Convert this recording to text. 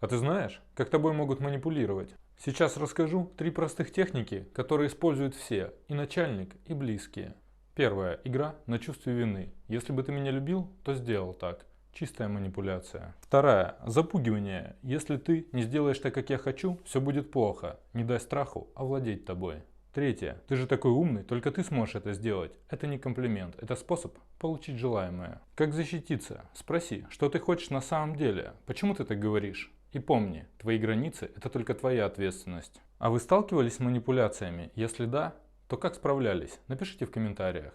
А ты знаешь, как тобой могут манипулировать? Сейчас расскажу 3 простых техники, которые используют все, и начальник, и близкие. Первая. Игра на чувстве вины. Если бы ты меня любил, то сделал так. Чистая манипуляция. Вторая. Запугивание. Если ты не сделаешь так, как я хочу, все будет плохо. Не дай страху овладеть тобой. Третье. Ты же такой умный, только ты сможешь это сделать. Это не комплимент, это способ получить желаемое. Как защититься? Спроси, что ты хочешь на самом деле? Почему ты так говоришь? И помни, твои границы – это только твоя ответственность. А вы сталкивались с манипуляциями? Если да, то как справлялись? Напишите в комментариях.